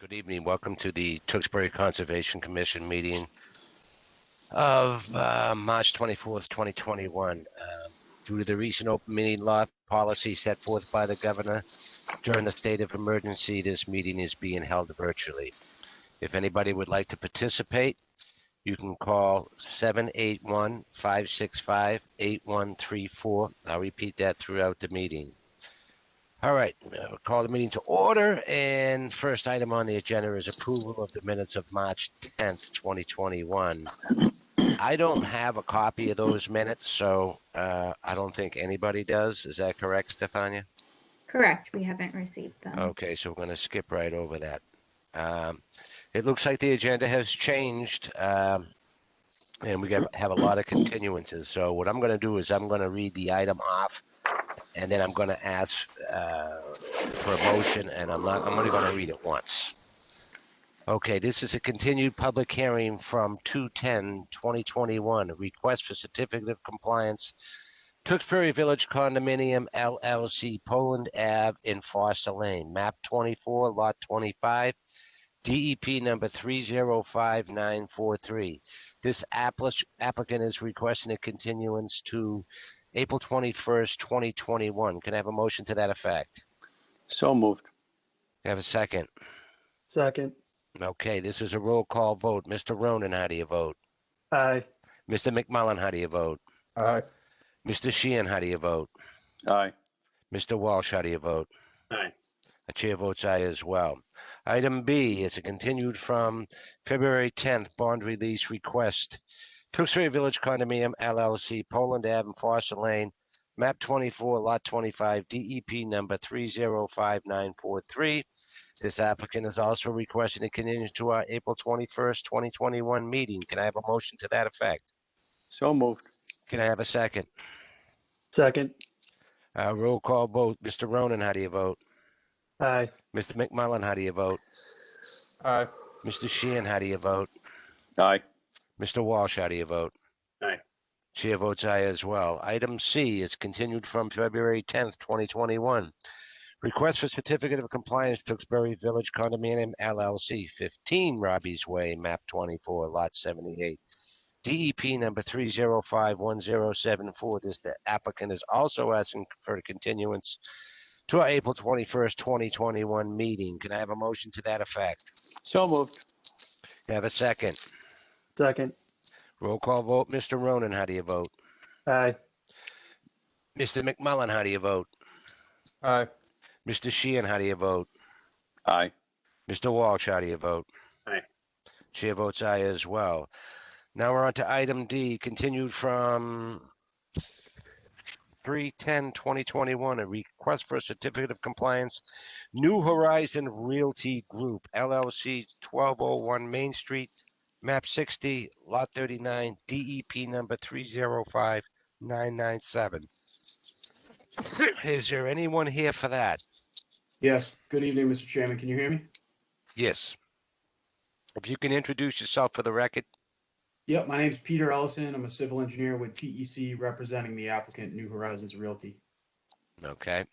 Good evening. Welcome to the Tewksbury Conservation Commission meeting of March 24th, 2021. Due to the recent open meeting law policy set forth by the governor during the state of emergency, this meeting is being held virtually. If anybody would like to participate, you can call 781-565-8134. I'll repeat that throughout the meeting. All right, we'll call the meeting to order, and first item on the agenda is approval of the minutes of March 10th, 2021. I don't have a copy of those minutes, so I don't think anybody does. Is that correct, Stefania? Correct. We haven't received them. Okay, so we're going to skip right over that. It looks like the agenda has changed, and we have a lot of continuances. So what I'm going to do is I'm going to read the item off, and then I'm going to ask for a motion, and I'm only going to read it once. Okay, this is a continued public hearing from 2/10/2021, a request for certificate of compliance, Tewksbury Village Condominium LLC, Poland Ave in Foster Lane, map 24, lot 25, DEP number 305943. This applicant is requesting a continuance to April 21st, 2021. Can I have a motion to that effect? So moved. Can I have a second? Second. Okay, this is a roll call vote. Mr. Ronan, how do you vote? Aye. Mr. McMullen, how do you vote? Aye. Mr. Sheehan, how do you vote? Aye. Mr. Walsh, how do you vote? Aye. The chair votes aye as well. Item B is a continued from February 10th bond release request. Tewksbury Village Condominium LLC, Poland Ave, Foster Lane, map 24, lot 25, DEP number 305943. This applicant is also requesting a continuance to our April 21st, 2021 meeting. Can I have a motion to that effect? So moved. Can I have a second? Second. Roll call vote. Mr. Ronan, how do you vote? Aye. Mr. McMullen, how do you vote? Aye. Mr. Sheehan, how do you vote? Aye. Mr. Walsh, how do you vote? Aye. Chair votes aye as well. Item C is continued from February 10th, 2021. Request for certificate of compliance, Tewksbury Village Condominium LLC, 15 Robbie's Way, map 24, lot 78. DEP number 3051074. The applicant is also asking for a continuance to our April 21st, 2021 meeting. Can I have a motion to that effect? So moved. Can I have a second? Second. Roll call vote. Mr. Ronan, how do you vote? Aye. Mr. McMullen, how do you vote? Aye. Mr. Sheehan, how do you vote? Aye. Mr. Walsh, how do you vote? Aye. Chair votes aye as well. Now we're on to item D, continued from 3/10/2021, a request for a certificate of compliance, New Horizon Realty Group, LLC, 1201 Main Street, map 60, lot 39, DEP number 305997. Is there anyone here for that? Yes. Good evening, Mr. Chairman. Can you hear me? Yes. If you can introduce yourself for the record. Yep. My name is Peter Ellison. I'm a civil engineer with TEC representing the applicant, New Horizons Realty. Okay.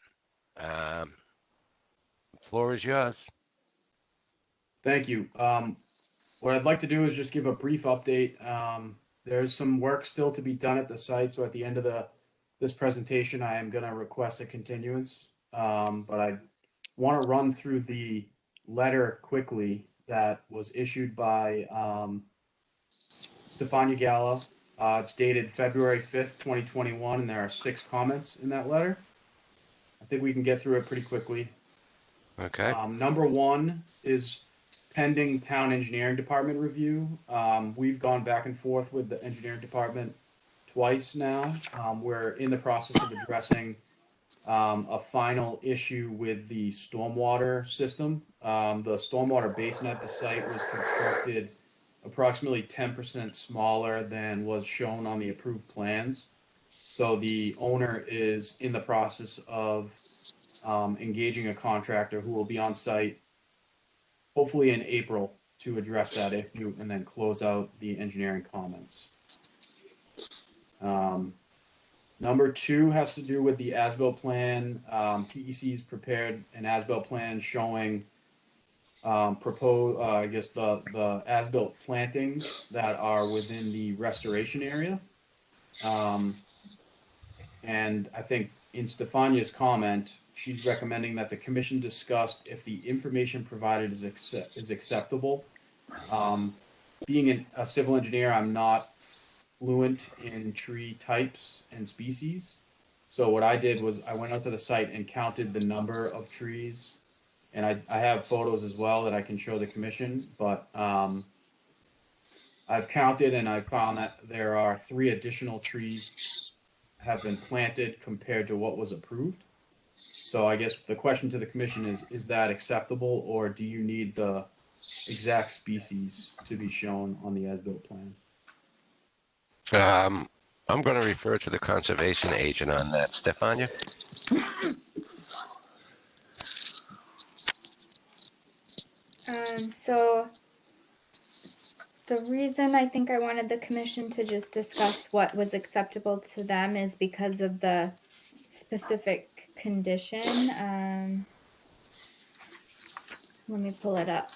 The floor is yours. Thank you. What I'd like to do is just give a brief update. There's some work still to be done at the site. So at the end of this presentation, I am going to request a continuance. But I want to run through the letter quickly that was issued by Stefania Gallo. It's dated February 5th, 2021, and there are 6 comments in that letter. I think we can get through it pretty quickly. Okay. Number 1 is pending town engineering department review. We've gone back and forth with the engineering department twice now. We're in the process of addressing a final issue with the stormwater system. The stormwater basin at the site was constructed approximately 10% smaller than was shown on the approved plans. So the owner is in the process of engaging a contractor who will be on site hopefully in April to address that issue and then close out the engineering comments. Number 2 has to do with the as-built plan. TEC's prepared an as-built plan showing I guess the as-built plantings that are within the restoration area. And I think in Stefania's comment, she's recommending that the commission discuss if the information provided is acceptable. Being a civil engineer, I'm not fluent in tree types and species. So what I did was I went out to the site and counted the number of trees, and I have photos as well that I can show the commission. But I've counted and I found that there are 3 additional trees have been planted compared to what was approved. So I guess the question to the commission is that acceptable, or do you need the exact species to be shown on the as-built plan? I'm going to refer to the conservation agent on that. Stefania? So the reason I think I wanted the commission to just discuss what was acceptable to them is because of the specific condition. Let me pull it up.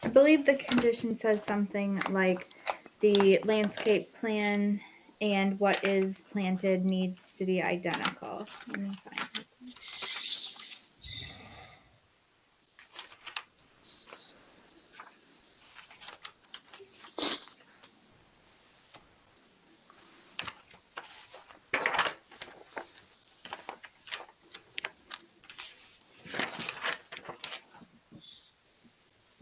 I believe the condition says something like the landscape plan and what is planted needs to be identical. Let me find it.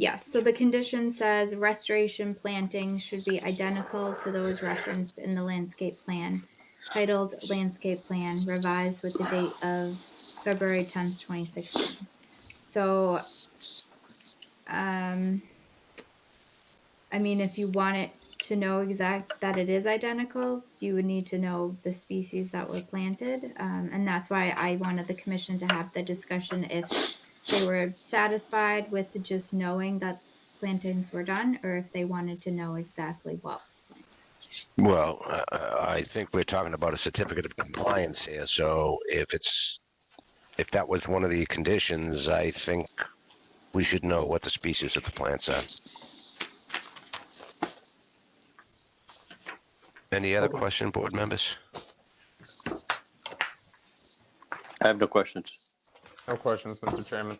Yes, so the condition says restoration plantings should be identical to those referenced in the landscape plan, titled Landscape Plan, revised with the date of February 10th, 2016. So, I mean, if you want it to know that it is identical, you would need to know the species that were planted. And that's why I wanted the commission to have the discussion if they were satisfied with just knowing that plantings were done, or if they wanted to know exactly what was planted. Well, I think we're talking about a certificate of compliance here. So if that was one of the conditions, I think we should know what the species of the plants are. Any other Okay. question, board members? I have no questions. No questions, Mr. Chairman.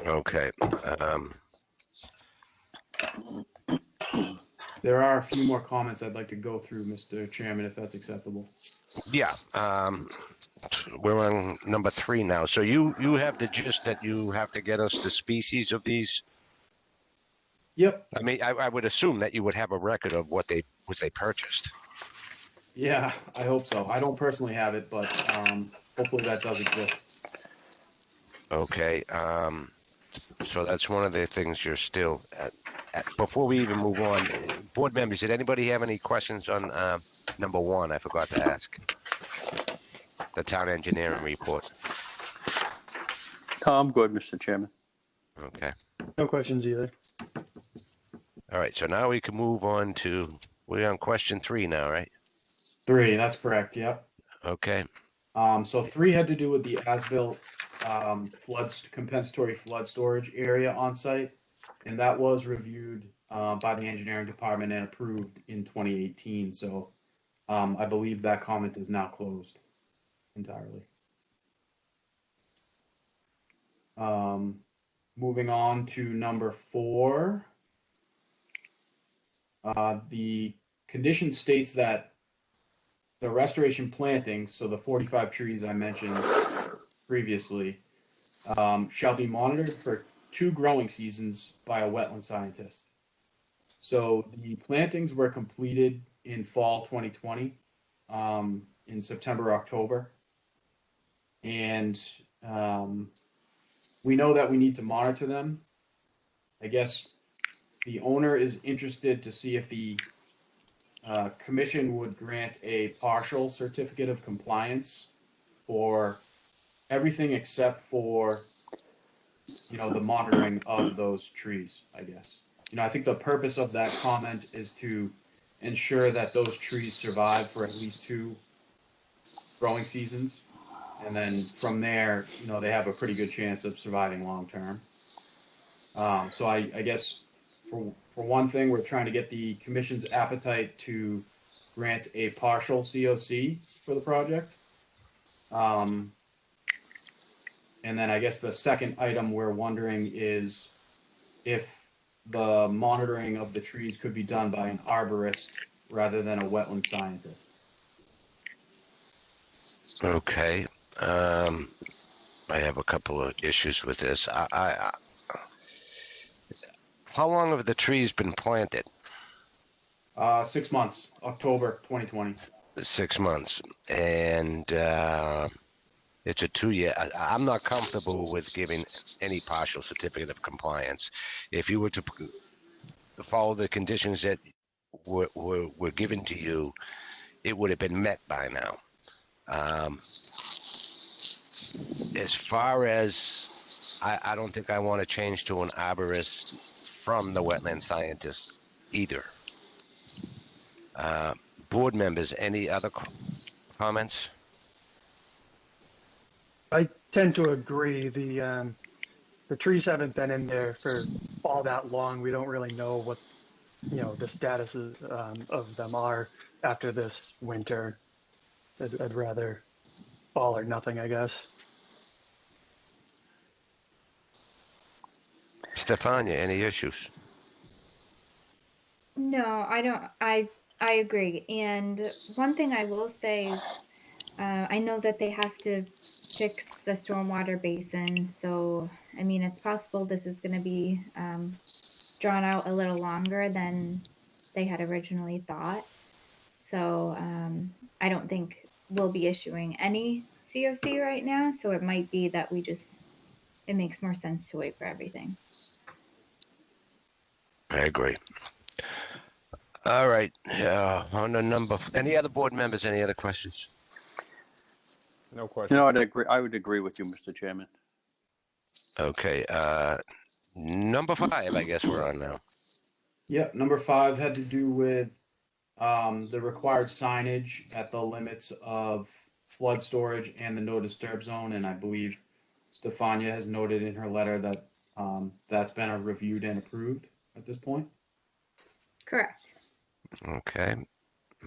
Okay. There are a few more comments I'd like to go through, Mr. Chairman, if that's acceptable. Yeah. We're on number 3 now. So you have the gist that you have to get us the species of these. Yep. I mean, I would assume that you would have a record of what they purchased. Yeah, I hope so. I don't personally have it, but hopefully that does exist. Okay. So that's one of the things you're still at. Before we even move on, board members, did anybody have any questions on number 1? I forgot to ask. The town engineering report. I'm good, Mr. Chairman. Okay. No questions either. All right. So now we can move on to, we're on question 3 now, right? 3, that's correct. Yep. Okay. So 3 had to do with the as-built compensatory flood storage area on site, and that was reviewed by the engineering department and approved in 2018. So I believe that comment is now closed entirely. Moving on to number 4, the condition states that the restoration plantings, so the 45 trees I mentioned previously, shall be monitored for 2 growing seasons by a wetland scientist. So the plantings were completed in fall 2020, in September, October. And we know that we need to monitor them. I guess the owner is interested to see if the commission would grant a partial certificate of compliance for everything except for, the monitoring of those trees, I guess. I think the purpose of that comment is to ensure that those trees survive for at least 2 growing seasons. And then from there, they have a pretty good chance of surviving long term. So I guess for one thing, we're trying to get the commission's appetite to grant a partial COC for the project. And then I guess the second item we're wondering is if the monitoring of the trees could be done by an arborist rather than a wetland scientist. Okay. I have a couple of issues with this. How long have the trees been planted? 6 months, October 2020. 6 months. And it's a 2-year. I'm not comfortable with giving any partial certificate of compliance. If you were to follow the conditions that were given to you, it would have been met by now. As far as I don't think I want to change to an arborist from the wetland scientist either. Board members, any other comments? I tend to agree. The trees haven't been in there for all that long. We don't really know what the status of them are after this winter. I'd rather all or nothing, I guess. Stefania, any issues? No, I don't. I agree. And one thing I will say, I know that they have to fix the stormwater basin. So, I mean, it's possible this is going to be drawn out a little longer than they had originally thought. So, I don't think we'll be issuing any COC right now. So it might be that it makes more sense to wait for everything. I agree. All right. On the any other board members, any other questions? No questions. I would agree with you, Mr. Chairman. Okay. Number 5, I guess we're on now. Yep, number 5 had to do with the required signage at the limits of flood storage and the no disturb zone. And I believe Stefania has noted in her letter that that's been reviewed and approved at this point. Correct. Okay.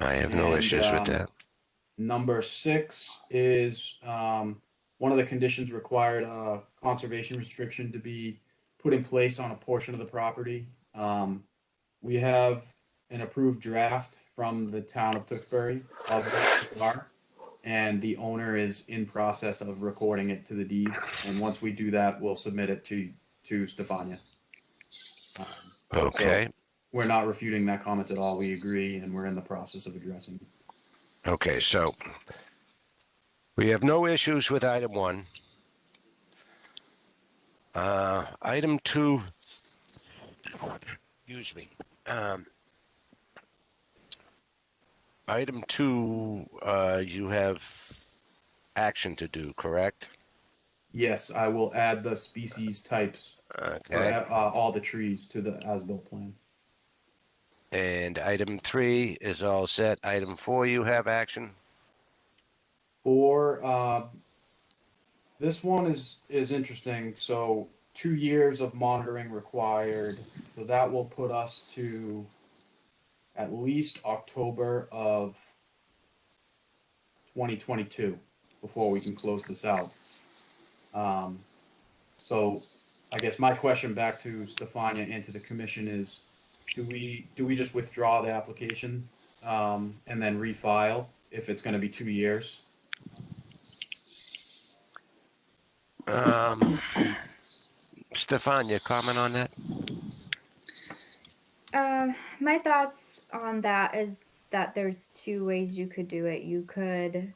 I have no issues with that. Number 6 is one of the conditions required a conservation restriction to be put in place on a portion of the property. We have an approved draft from the town of Tewksbury of the and the owner is in process of recording it to the deed. And once we do that, we'll submit it to Stefania. Okay. So we're not refuting that comment at all. We agree, and we're in the process of addressing it. Okay, so we have no issues with item 1. Item 2, excuse me. Item 2, you have action to do, correct? Yes, I will add the species types Okay. for all the trees to the as-built plan. And item 3 is all set. Item 4, you have action? For this one is interesting. So 2 years of monitoring required. So that will put us to at least October of 2022 before we can close this out. So I guess my question back to Stefania and to the commission is, do we just withdraw the application and then refile if it's going to be 2 years? Stefania, comment on that? My thoughts on that is that there's 2 ways you could do it. You could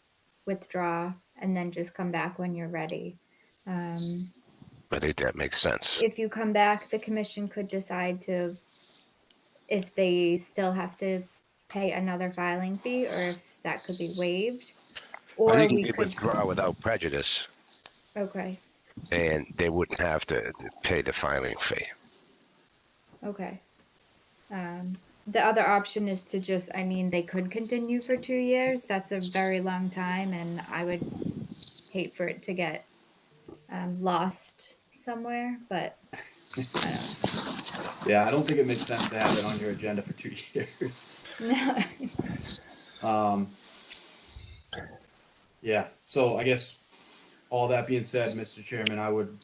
withdraw and then just come back when you're ready. I think that makes sense. If you come back, the commission could decide to if they still have to pay another filing fee or if that could be waived. I Or think you we could could, withdraw without prejudice, okay, and they wouldn't have to pay the filing fee. okay. The other option is to just, I mean, they could continue for 2 years. That's a very long time, and I would hate for it to get lost somewhere, but I don't Yeah, I don't think it makes sense to have it on your agenda for 2 years. know. Yeah, so I guess all that being said, Mr. Chairman, I would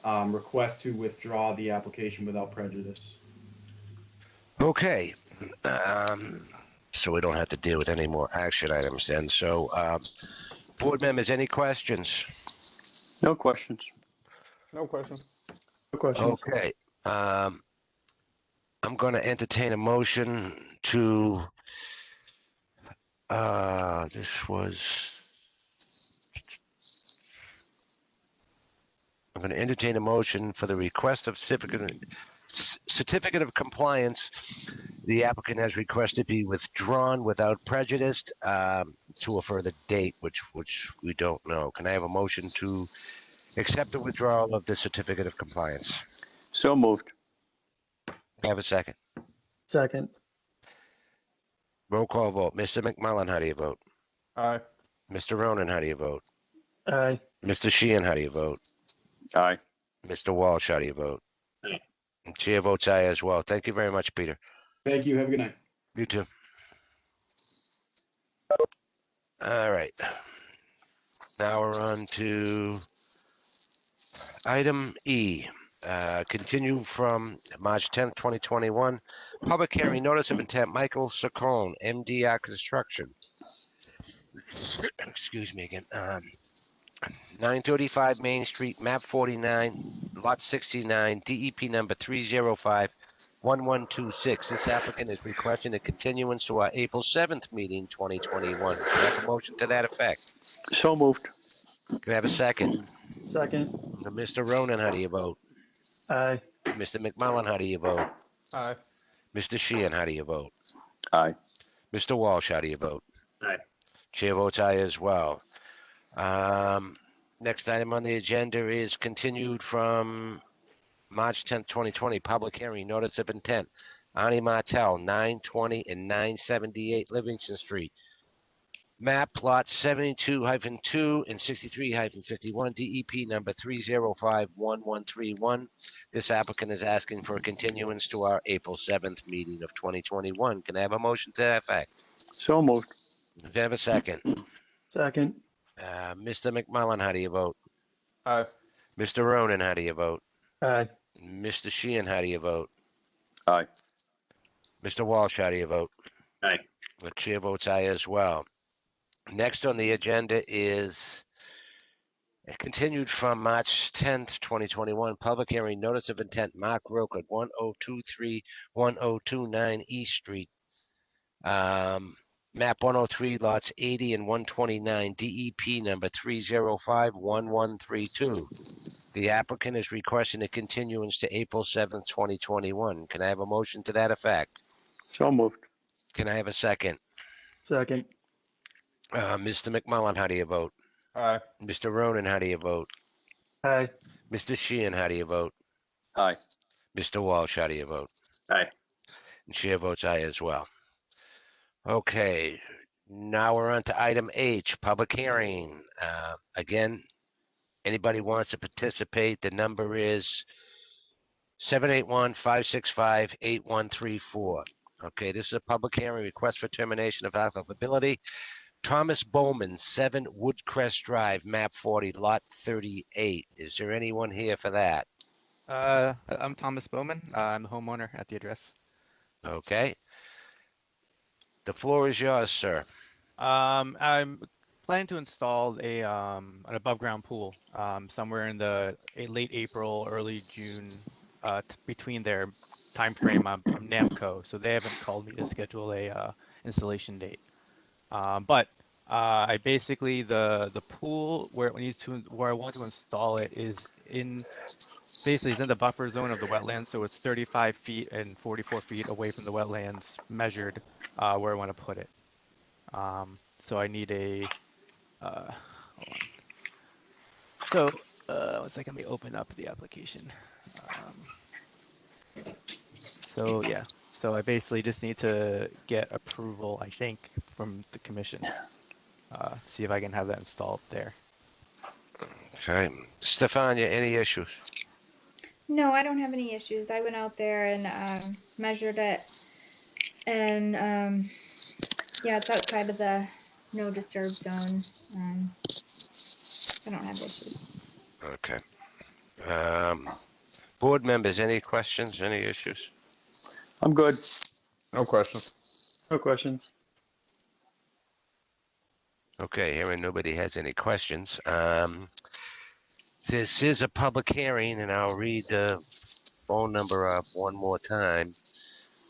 request to withdraw the application without prejudice. Okay. So we don't have to deal with any more action items then. So, board members, any questions? No questions. No question. No questions. Okay. I'm going to entertain a motion to, this was, I'm going to entertain a motion for the request of certificate of compliance. The applicant has requested be withdrawn without prejudice to a further date, which we don't know. Can I have a motion to accept the withdrawal of the certificate of compliance? So moved. Can I have a second? Second. Roll call vote. Mr. McMullen, how do you vote? Aye. Mr. Ronan, how do you vote? Aye. Mr. Sheehan, how do you vote? Aye. Mr. Walsh, how do you vote? Aye. And chair votes aye as well. Thank you very much, Peter. Thank you. Have a good night. You too. All right. Now we're on to item E. Continue from March 10th, 2021. Public hearing notice of intent, Michael Saccone, MDR Construction. Excuse me again. 935 Main Street, map 49, lot 69, DEP number 305-1126. This applicant is requesting a continuance to our April 7th meeting, 2021. Can I have a motion to that effect? So moved. Can I have a second? Second. Mr. Ronan, how do you vote? Aye. Mr. McMullen, how do you vote? Aye. Mr. Sheehan, how do you vote? Aye. Mr. Walsh, how do you vote? Aye. Chair votes aye as well. Next item on the agenda is continued from March 10th, 2020, public hearing, notice of intent. Ani Martel, 920 and 978 Livingston Street. Map plot 72-2 and 63-51, DEP number 305-1131. This applicant is asking for a continuance to our April 7th meeting of 2021. Can I have a motion to that effect? So moved. Can I have a second? Second. Mr. McMullen, how do you vote? Aye. Mr. Ronan, how do you vote? Aye. Mr. Sheehan, how do you vote? Aye. Mr. Walsh, how do you vote? Aye. The chair votes aye as well. Next on the agenda is continued from March 10th, 2021, public hearing, notice of intent, Mark Roker, 1023-1029 East Street. Map 103, lots 80 and 129, DEP number 305-1132. The applicant is requesting a continuance to April 7th, 2021. Can I have a motion to that effect? So moved. Can I have a second? Second. Mr. McMullen, how do you vote? Aye. Mr. Ronan, how do you vote? Aye. Mr. Sheehan, how do you vote? Aye. Mr. Walsh, how do you vote? Aye. And chair votes aye as well. Okay, now we're on to item H, public hearing. Again, anybody wants to participate, the number is 781-565-8134. Okay, this is a public hearing request for termination of applicability. Thomas Bowman, 7 Woodcrest Drive, map 40, lot 38. Is there anyone here for that? I'm Thomas Bowman. I'm the homeowner at the address. Okay. The floor is yours, sir. I'm planning to install an above ground pool somewhere in the late April, early June, between their time frame. I'm NAMCO, so they haven't called me to schedule a installation date. But I basically the pool where it needs to where I want to install it is in basically it's in the buffer zone of the wetlands, so it's 35 feet and 44 feet away from the wetlands measured where I want to put it. So I need a hold on. So one second, let me open up the application. So yeah, so I basically just need to get approval, I think, from the commission. See if I can have that installed there. Okay. Stefania, any issues? No, I don't have any issues. I went out there and measured it, and yeah, it's outside of the no disturb zone. I don't have issues. Okay. Board members, any questions, any issues? I'm good. No questions. No questions. Okay, hearing nobody has any questions. This is a public hearing, and I'll read the phone number up one more time.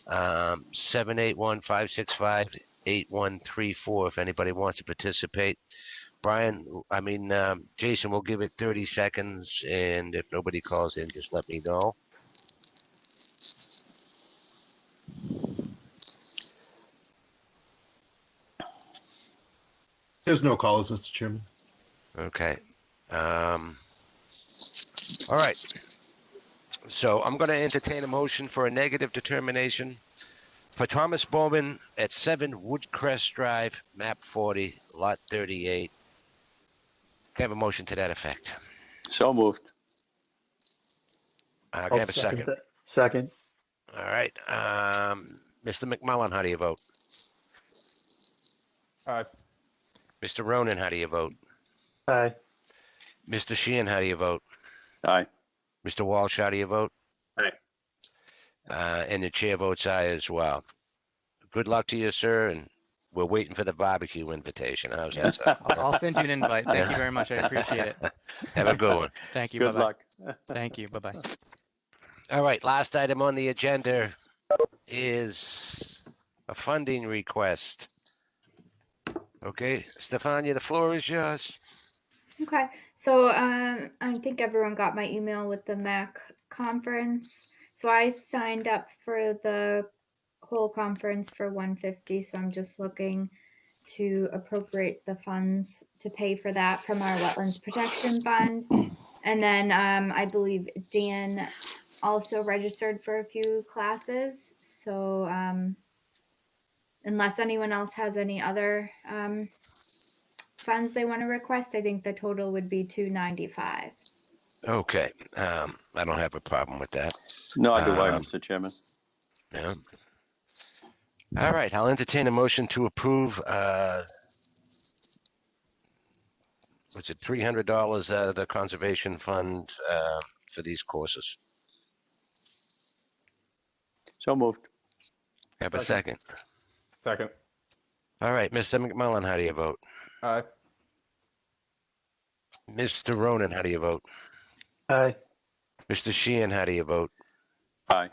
781-565-8134 if anybody wants to participate. Jason, we'll give it 30 seconds, and if nobody calls in, just let me know. There's no callers, Mr. Chairman. Okay. All right. So I'm going to entertain a motion for a negative determination for Thomas Bowman at 7 Woodcrest Drive, map 40, lot 38. Can I have a motion to that effect? So moved. Can I I'll have a second? that. Second. All right. Mr. McMullen, how do you vote? Aye. Mr. Ronan, how do you vote? Aye. Mr. Sheehan, how do you vote? Aye. Mr. Walsh, how do you vote? Aye. And the chair votes aye as well. Good luck to you, sir, and we're waiting for the barbecue invitation. How's that, sir? I'll send you an invite. Thank you very much. I appreciate it. Have a good one. Thank you. Good Bye-bye. luck. Thank you. Bye-bye. All right, last item on the agenda is a funding request. Okay, Stefania, the floor is yours. Okay, so I think everyone got my email with the MAC conference. So I signed up for the whole conference for 150. So I'm just looking to appropriate the funds to pay for that from our Wetlands Protection Fund. And then I believe Dan also registered for a few classes. So unless anyone else has any other funds they want to request, I think the total would be $295. Okay, I don't have a problem with that. No, do I, Um, Mr. Chairman? Yeah. All right, I'll entertain a motion to approve, what's it, $300 out of the conservation fund for these courses. So moved. Have a second. Second. All right, Mr. McMullen, how do you vote? Aye. Mr. Ronan, how do you vote? Aye. Mr. Sheehan, how do you vote? Aye.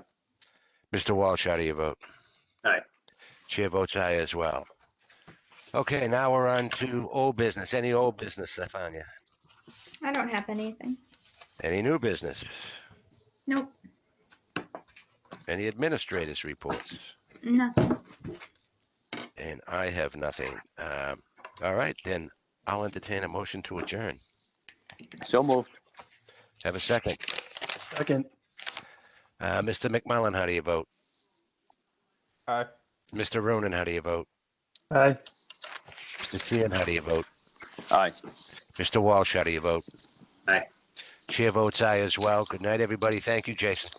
Mr. Walsh, how do you vote? Aye. Chair votes aye as well. Okay, now we're on to old business. Any old business, Stefania? I don't have anything. Any new business? Nope, Any administrators' reports? nothing. And I have nothing. All right, then I'll entertain a motion to adjourn. So moved. Have a second. Second. Mr. McMullen, how do you vote? Aye. Mr. Ronan, how do you vote? Aye. Mr. Sheehan, how do you vote? Aye. Mr. Walsh, how do you vote? Aye. Chair votes aye as well. Good night, everybody. Thank you, Jason.